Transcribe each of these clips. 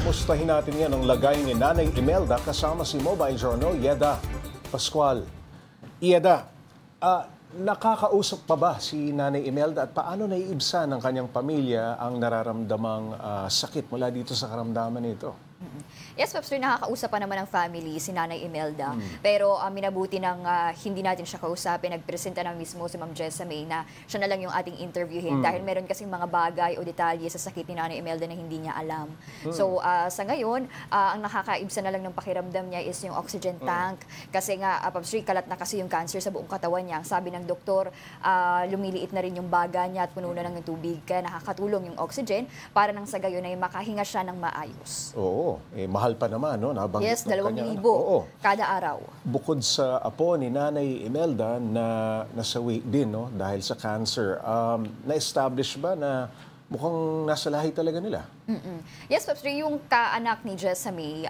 Kumustahin natin yan ang lagay ni Nanay Imelda kasama si Mobile Journal, Yeda Pascual. Yeda, nakakausap pa ba si Nanay Imelda at paano naiibsan ng kanyang pamilya ang nararamdamang sakit mula dito sa karamdaman nito? Yes, Pops, nakakausap pa naman ng family si Nanay Imelda. Pero minabuti ng hindi natin siya kausapin. Nagpresenta na mismo si Ma'am Jessamy na siya na lang yung ating interviewin dahil meron kasing mga bagay o detalye sa sakit ni Nanay Imelda na hindi niya alam. So sa ngayon, ang nakakaibsa na lang ng pakiramdam niya is yung oxygen tank. Kasi nga, Pops, kalat na kasi yung cancer sa buong katawan niya. Sabi ng doktor, lumiliit na rin yung baga niya at puno na ng tubig. Kaya nakakatulong yung oxygen para nang sa gayon ay makahinga siya ng maayos. Oo, mahal pa naman, no? Nabanggit Yes, ng 2,000 Oo. kada araw. Bukod sa apo ni Nanay Imelda na nasawi din, no? Dahil sa cancer, na-establish ba na mukhang nasa lahi talaga nila? Yes, Pops, yung kaanak ni Jessamy,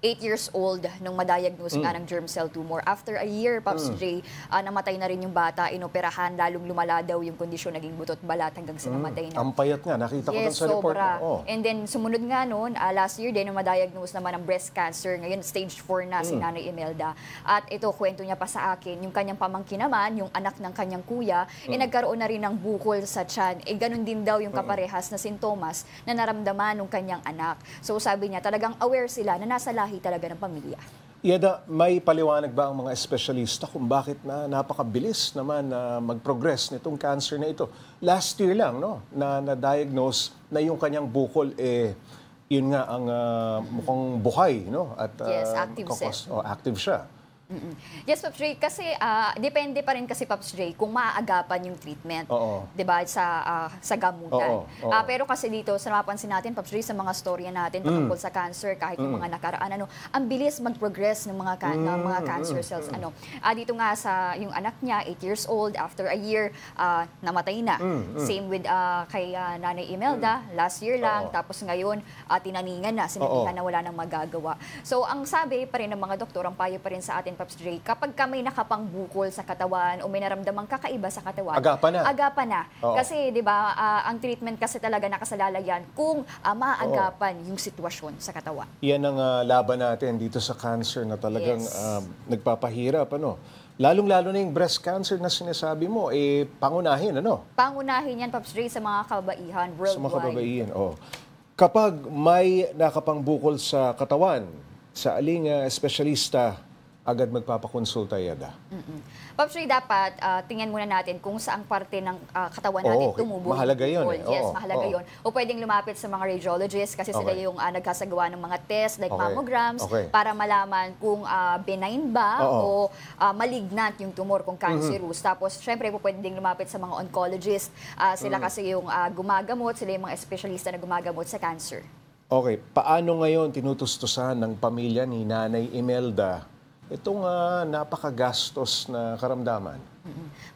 8 years old nung madiagnose nga ng germ cell tumor. After a year, Pops J, namatay na rin yung bata, inoperahan, lalong lumala daw yung kondisyon, naging butot balat hanggang sa namatay na. Ang payat nga, nakita ko Yes, sa report. sobra. Oh. And then, sumunod nga noon, last year din, nung madiagnose naman ng breast cancer, ngayon stage 4 na si Nanay Imelda. At ito, kwento niya pa sa akin, yung kanyang pamangkin naman, yung anak ng kanyang kuya, nagkaroon na rin ng bukol sa tiyan. Ganun din daw yung kaparehas na sintomas na naramdaman ng kanyang anak. So sabi niya, talagang aware sila na nasa lahi talaga ng pamilya. Yeda, may paliwanag ba ang mga espesyalista kung bakit na napakabilis naman na mag-progress nitong cancer na ito? Last year lang, no, na na-diagnose na yung kanyang bukol, yun nga ang mukhang buhay, no? At, Yes, active active siya. Yes, Pops J, kasi depende pa rin kasi, Pops J, kung maaagapan yung treatment. Oo. Diba, sa gamutan. Oo. Pero kasi dito, sa napansin natin, Pops J, sa mga storya natin patungkol sa cancer, kahit yung mga nakaraan, ang bilis mag-progress ng mga, cancer cells. Dito nga sa yung anak niya, 8 years old, after a year, namatay na. Same with kay Nanay Imelda, last year lang, tapos ngayon, tinaningan na, sinabihan na wala nang magagawa. So, ang sabi pa rin ng mga doktor, ang payo pa rin sa atin, Pops J, kapag may nakapangbukol sa katawan o may naramdamang kakaiba sa katawan, agapan na. Kasi, di ba, ang treatment kasi talaga nakasalalagyan kung maagapan yung sitwasyon sa katawan. Yan ang laban natin dito sa cancer na talagang nagpapahirap, Lalong-lalo na yung breast cancer na sinasabi mo, pangunahin, Pangunahin yan, Pops J, sa mga kababaihan worldwide. Sa mga kababaihan, Kapag may nakapangbukol sa katawan, sa aling espesyalista, agad magpapakonsulta, Yeda? Pops Ray, dapat tingnan muna natin kung saang parte ng katawan natin tumubo. Mahalaga yun. Yes, mahalaga yun. O pwedeng lumapit sa mga radiologists kasi sila yung nagkasagawa ng mga tests like mammograms para malaman kung benign ba o malignant yung tumor, kung cancerous. Tapos, syempre, pwedeng lumapit sa mga oncologist. Sila kasi yung gumagamot, sila yung mga espesyalista na gumagamot sa cancer. Okay, paano ngayon tinutustusan ng pamilya ni Nanay Imelda itong napakagastos na karamdaman?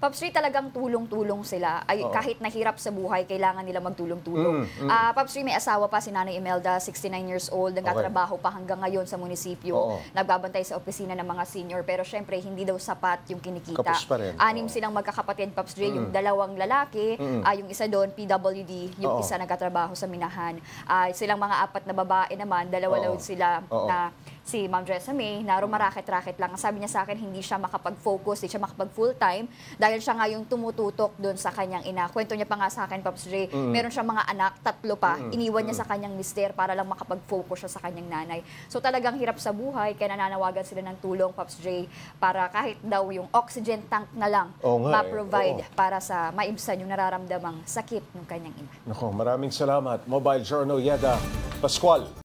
Pops Ray, talagang tulong-tulong sila. Kahit nahirap sa buhay, kailangan nila magtulong-tulong. Pops Ray, may asawa pa si Nanay Imelda, 69 years old, nagtatrabaho pa hanggang ngayon sa munisipyo. Nagbabantay sa opisina ng mga senior, pero syempre, hindi daw sapat yung kinikita. Kapos pa rin. 6 silang magkakapatid, Pops Ray, yung 2 lalaki, yung isa doon, PWD, yung isa nagtatrabaho sa minahan. Silang mga 4 na babae naman, 2 daw sila na si Ma'am Jessamy, na rumaraket-raket lang. Sabi niya sa akin, hindi siya makapag-focus, hindi siya makapag-full-time dahil siya nga yung tumututok doon sa kanyang ina. Kwento niya pa nga sa akin, Pops J, meron siyang mga anak, 3 pa, iniwan niya sa kanyang mister para lang makapag-focus siya sa kanyang nanay. So talagang hirap sa buhay, kaya nananawagan sila ng tulong, Pops J, para kahit daw yung oxygen tank na lang ma-provide para sa maibsan yung nararamdamang sakit ng kanyang ina. Nako, maraming salamat. Mobile Journal, Yeda Pascual.